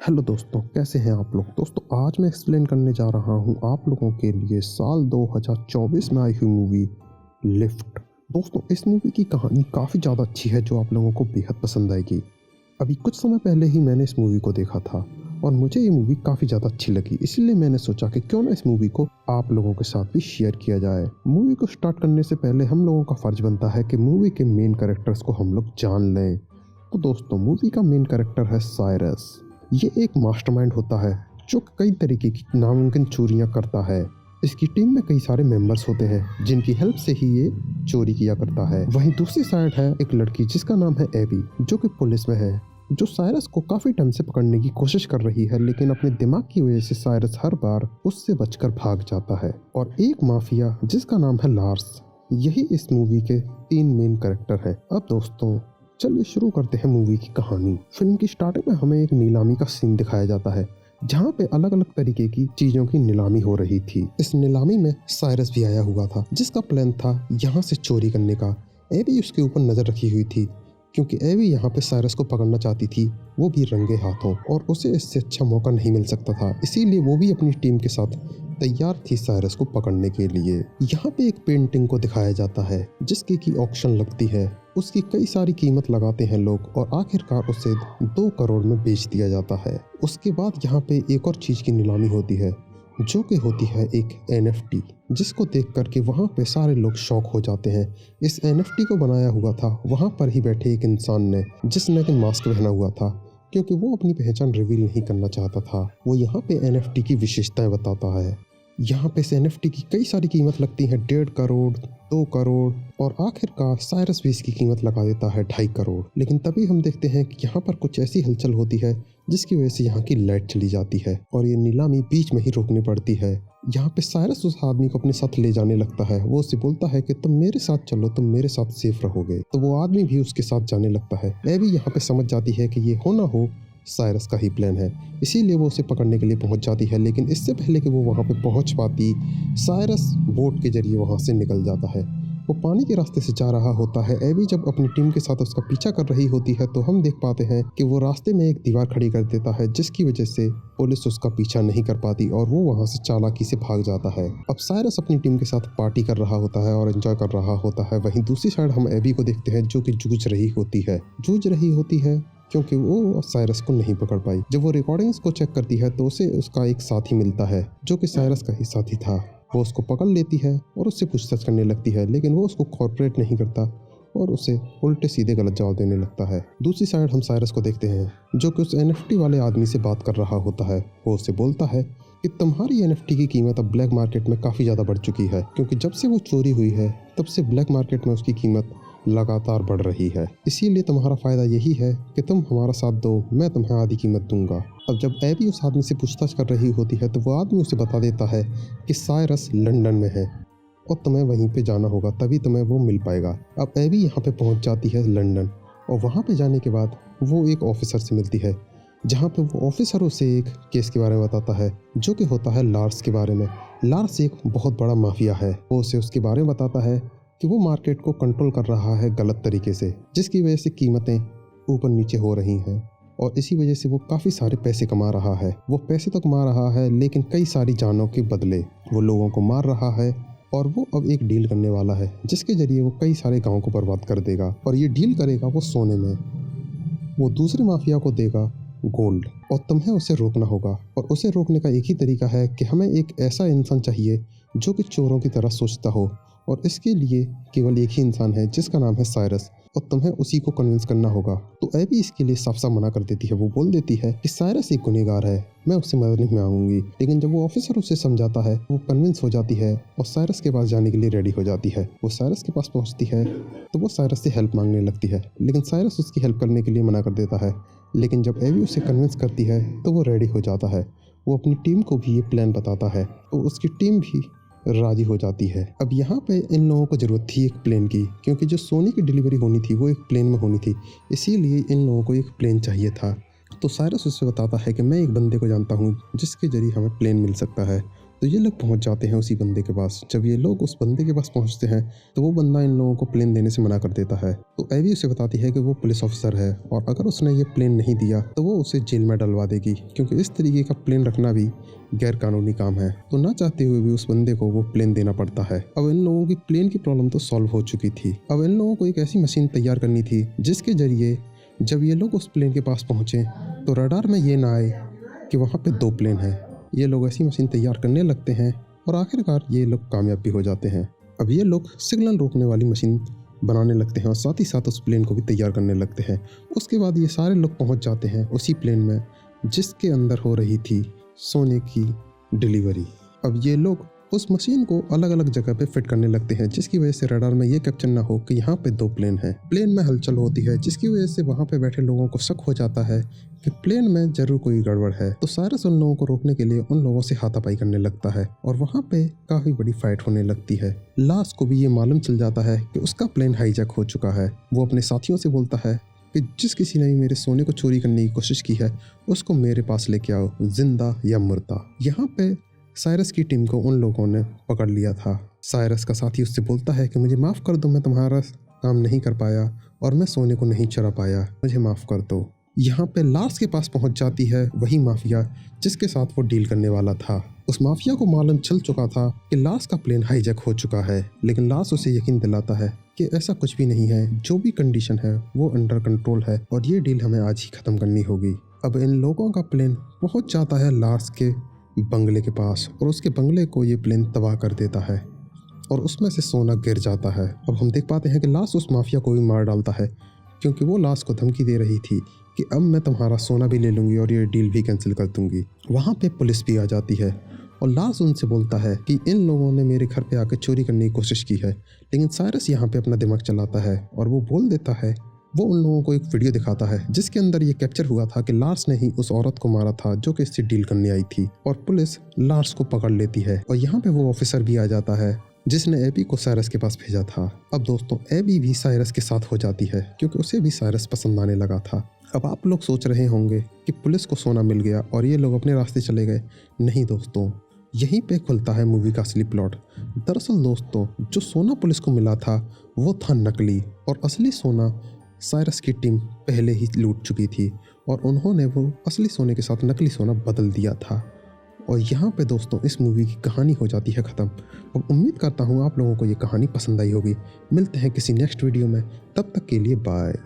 Hello दोस्तों, कैसे हैं आप लोग। दोस्तों आज मैं एक्सप्लेन करने जा रहा हूं आप लोगों के लिए साल 2024 में आई हुई मूवी लिफ्ट। दोस्तों इस मूवी की कहानी काफ़ी ज़्यादा अच्छी है जो आप लोगों को बेहद पसंद आएगी। अभी कुछ समय पहले ही मैंने इस मूवी को देखा था और मुझे ये मूवी काफ़ी ज़्यादा अच्छी लगी, इसलिए मैंने सोचा कि क्यों ना इस मूवी को आप लोगों के साथ भी शेयर किया जाए। मूवी को स्टार्ट करने से पहले हम लोगों का फ़र्ज बनता है कि मूवी के मेन कैरेक्टर्स को हम लोग जान लें। तो दोस्तों मूवी का मेन कैरेक्टर है साइरस। ये एक मास्टरमाइंड होता है जो कई तरीके की नामुमकिन चोरियां करता है। इसकी टीम में कई सारे मेंबर्स होते हैं जिनकी हेल्प से ही ये चोरी किया करता है। वहीं दूसरी साइड है एक लड़की जिसका नाम है एबी, जो कि पुलिस में है, जो साइरस को काफी टाइम से पकड़ने की कोशिश कर रही है, लेकिन अपने दिमाग की वजह से साइरस हर बार उससे बचकर भाग जाता है। और एक माफिया जिसका नाम है लार्स। यही इस मूवी के 3 मेन कैरेक्टर है। अब दोस्तों चलिए शुरू करते हैं मूवी की कहानी। फिल्म की स्टार्टिंग में हमें एक नीलामी का सीन दिखाया जाता है जहाँ पे अलग अलग तरीके की चीजों की नीलामी हो रही थी। इस नीलामी में साइरस भी आया हुआ था जिसका प्लान था यहाँ से चोरी करने का। एबी उसके ऊपर नजर रखी हुई थी क्योंकि एबी यहाँ पे साइरस को पकड़ना चाहती थी, वो भी रंगे हाथों, और उसे इससे अच्छा मौका नहीं मिल सकता था, इसीलिए वो भी अपनी टीम के साथ तैयार थी साइरस को पकड़ने के लिए। यहाँ पे एक पेंटिंग को दिखाया जाता है जिसकी की ऑक्शन लगती है। उसकी कई सारी कीमत लगाते हैं लोग और आखिरकार उसे 2 करोड़ में बेच दिया जाता है। उसके बाद यहाँ पे एक और चीज की नीलामी होती है जो कि होती है एक NFT, जिसको देख करके वहाँ पे सारे लोग शॉक हो जाते हैं। इस NFT को बनाया हुआ था वहाँ पर ही बैठे एक इंसान ने जिसने कि मास्क पहना हुआ था, क्योंकि वो अपनी पहचान रिवील नहीं करना चाहता था। वो यहाँ पे NFT की विशेषताएं बताता है। यहाँ पे इस NFT की कई सारी कीमत लगती है, 1.5 करोड़, 2 करोड़, और आखिरकार साइरस भी इसकी कीमत लगा देता है 2.5 करोड़। लेकिन तभी हम देखते हैं कि यहाँ पर कुछ ऐसी हलचल होती है जिसकी वजह से यहाँ की लाइट चली जाती है और ये नीलामी बीच में ही रोकनी पड़ती है। यहाँ पे साइरस उस आदमी को अपने साथ ले जाने लगता है। वो उससे बोलता है कि तुम मेरे साथ चलो, तुम मेरे साथ सेफ रहोगे। तो वो आदमी भी उसके साथ जाने लगता है। एबी यहाँ पे समझ जाती है कि ये हो ना हो साइरस का ही प्लान है, इसीलिए वो उसे पकड़ने के लिए पहुंच जाती है। लेकिन इससे पहले कि वो वहां पे पहुंच पाती, साइरस बोट के जरिए वहां से निकल जाता है। वो पानी के रास्ते से जा रहा होता है। एबी जब अपनी टीम के साथ उसका पीछा कर रही होती है तो हम देख पाते हैं कि वो रास्ते में एक दीवार खड़ी कर देता है, जिसकी वजह से पुलिस उसका पीछा नहीं कर पाती और वो वहां से चालाकी से भाग जाता है। अब साइरस अपनी टीम के साथ पार्टी कर रहा होता है और एंजॉय कर रहा होता है। वहीं दूसरी साइड हम एबी को देखते हैं जो कि जूझ रही होती है क्योंकि वो साइरस को नहीं पकड़ पाई। जब वो रिकॉर्डिंग्स को चेक करती है तो उसे उसका एक साथी मिलता है जो कि साइरस का ही साथी था। वो उसको पकड़ लेती है और उससे पूछताछ करने लगती है, लेकिन वो उसको कॉर्पोरेट नहीं करता और उसे उल्टे सीधे गलत जवाब देने लगता है। दूसरी साइड हम साइरस को देखते हैं जो कि उस NFT वाले आदमी से बात कर रहा होता है। वो उससे बोलता है कि तुम्हारी NFT की कीमत अब ब्लैक मार्केट में काफ़ी ज़्यादा बढ़ चुकी है, क्योंकि जब से वो चोरी हुई है तब से ब्लैक मार्केट में उसकी कीमत लगातार बढ़ रही है। इसीलिए तुम्हारा फ़ायदा यही है कि तुम हमारा साथ दो, मैं तुम्हें आधी कीमत दूंगा। अब जब एबी उस आदमी से पूछताछ कर रही होती है तो वो आदमी उसे बता देता है कि साइरस लंदन में है और तुम्हें वहीं पे जाना होगा, तभी तुम्हें वो मिल पाएगा। अब एबी यहाँ पे पहुँच जाती है लंदन और वहाँ पे जाने के बाद वो एक ऑफिसर से मिलती है, जहाँ पे वो ऑफिसर उसे एक केस के बारे में बताता है जो कि होता है लार्स के बारे में। लार्स एक बहुत बड़ा माफिया है। वो उसे उसके बारे में बताता है कि वो मार्केट को कंट्रोल कर रहा है गलत तरीके से, जिसकी वजह से कीमतें ऊपर नीचे हो रही हैं और इसी वजह से वो काफ़ी सारे पैसे कमा रहा है। वो पैसे तो कमा रहा है लेकिन कई सारी जानों के बदले वो लोगों को मार रहा है और वो अब एक डील करने वाला है जिसके जरिए वो कई सारे गाँव को बर्बाद कर देगा। और ये डील करेगा वो सोने में। वो दूसरे माफिया को देगा गोल्ड और तुम्हें उसे रोकना होगा। और उसे रोकने का एक ही तरीका है कि हमें एक ऐसा इंसान चाहिए जो कि चोरों की तरह सोचता हो, और इसके लिए केवल एक ही इंसान है जिसका नाम है साइरस, और तुम्हें उसी को कन्विंस करना होगा। तो एबी इसके लिए साफ साफ मना कर देती है। वो बोल देती है कि साइरस एक गुनहगार है, मैं उससे मदद नहीं मांगूंगी। लेकिन जब वो ऑफिसर उसे समझाता है वो कन्विंस हो जाती है और साइरस के पास जाने के लिए रेडी हो जाती है। वो साइरस के पास पहुंचती है तो वो साइरस से हेल्प मांगने लगती है, लेकिन साइरस उसकी हेल्प करने के लिए मना कर देता है। लेकिन जब एबी उसे कन्विंस करती है तो वो रेडी हो जाता है। वो अपनी टीम को भी ये प्लान बताता है तो उसकी टीम भी राजी हो जाती है। अब यहाँ पे इन लोगों को ज़रूरत थी एक प्लेन की, क्योंकि जो सोनी की डिलीवरी होनी थी वो एक प्लेन में होनी थी, इसीलिए इन लोगों को एक प्लेन चाहिए था। तो साइरस उससे बताता है कि मैं एक बंदे को जानता हूँ जिसके जरिए हमें प्लेन मिल सकता है। तो ये लोग पहुंच जाते हैं उसी बंदे के पास। जब ये लोग उस बंदे के पास पहुंचते हैं तो वो बंदा इन लोगों को प्लेन देने से मना कर देता है। तो एबी उसे बताती है कि वो पुलिस ऑफिसर है और अगर उसने ये प्लेन नहीं दिया तो वो उसे जेल में डलवा देगी, क्योंकि इस तरीके का प्लेन रखना भी गैर कानूनी काम है। तो ना चाहते हुए भी उस बंदे को वो प्लेन देना पड़ता है। अब इन लोगों की प्लेन की प्रॉब्लम तो सॉल्व हो चुकी थी। अब इन लोगों को एक ऐसी मशीन तैयार करनी थी जिसके जरिए जब ये लोग उस प्लेन के पास पहुंचे तो रडार में ये ना आए कि वहाँ पे 2 प्लेन हैं। ये लोग ऐसी मशीन तैयार करने लगते हैं और आखिरकार ये लोग कामयाब भी हो जाते हैं। अब ये लोग सिग्नल रोकने वाली मशीन बनाने लगते हैं और साथ ही साथ उस प्लेन को भी तैयार करने लगते हैं। उसके बाद ये सारे लोग पहुंच जाते हैं उसी प्लेन में जिसके अंदर हो रही थी सोने की डिलीवरी। अब ये लोग उस मशीन को अलग अलग जगह पे फिट करने लगते हैं, जिसकी वजह से रडार में ये कैप्चर ना हो कि यहाँ पे 2 प्लेन हैं। प्लेन में हलचल होती है जिसकी वजह से वहाँ पे बैठे लोगों को शक हो जाता है कि प्लेन में जरूर कोई गड़बड़ है। तो साइरस उन लोगों को रोकने के लिए उन लोगों से हाथापाई करने लगता है और वहाँ पे काफी बड़ी फाइट होने लगती है। लास को भी ये मालूम चल जाता है कि उसका प्लेन हाईजैक हो चुका है। वो अपने साथियों से बोलता है कि जिस किसी ने भी मेरे सोने को चोरी करने की कोशिश की है उसको मेरे पास लेके आओ, जिंदा या मुर्दा। यहाँ पे साइरस की टीम को उन लोगों ने पकड़ लिया था। साइरस का साथी उससे बोलता है कि मुझे माफ़ कर दो, मैं तुम्हारा काम नहीं कर पाया और मैं सोने को नहीं चुरा पाया, मुझे माफ़ कर दो। यहाँ पे लार्स के पास पहुँच जाती है वही माफिया जिसके साथ वो डील करने वाला था। उस माफिया को मालूम चल चुका था कि लार्स का प्लेन हाईजैक हो चुका है, लेकिन लार्स उसे यकीन दिलाता है कि ऐसा कुछ भी नहीं है, जो भी कंडीशन है वो अंडर कंट्रोल है और ये डील हमें आज ही ख़त्म करनी होगी। अब इन लोगों का प्लेन पहुँच जाता है लार्स के बंगले के पास और उसके बंगले को ये प्लेन तबाह कर देता है और उसमें से सोना गिर जाता है। अब हम देख पाते हैं कि लार्स उस माफिया को भी मार डालता है, क्योंकि वो लार्स को धमकी दे रही थी कि अब मैं तुम्हारा सोना भी ले लूँगी और ये डील भी कैंसिल कर दूँगी। वहाँ पे पुलिस भी आ जाती है और लार्स उनसे बोलता है कि इन लोगों ने मेरे घर पे आकर चोरी करने की कोशिश की है, लेकिन साइरस यहाँ पे अपना दिमाग चलाता है और वो बोल देता है, वो उन लोगों को एक वीडियो दिखाता है जिसके अंदर ये कैप्चर हुआ था कि लार्स ने ही उस औरत को मारा था जो कि इससे डील करने आई थी और पुलिस लार्स को पकड़ लेती है। और यहाँ पे वो ऑफिसर भी आ जाता है जिसने एबी को साइरस के पास भेजा था। अब दोस्तों एबी भी साइरस के साथ हो जाती है क्योंकि उसे भी साइरस पसंद आने लगा था। अब आप लोग सोच रहे होंगे कि पुलिस को सोना मिल गया और ये लोग अपने रास्ते चले गए। नहीं दोस्तों, यहीं पे खुलता है मूवी का असली प्लॉट। दरअसल दोस्तों, जो सोना पुलिस को मिला था वो था नकली और असली सोना साइरस की टीम पहले ही लूट चुकी थी और उन्होंने वो असली सोने के साथ नकली सोना बदल दिया था। और यहाँ पे दोस्तों इस मूवी की कहानी हो जाती है ख़त्म। अब उम्मीद करता हूँ आप लोगों को ये कहानी पसंद आई होगी। मिलते हैं किसी नेक्स्ट वीडियो में, तब तक के लिए बाय।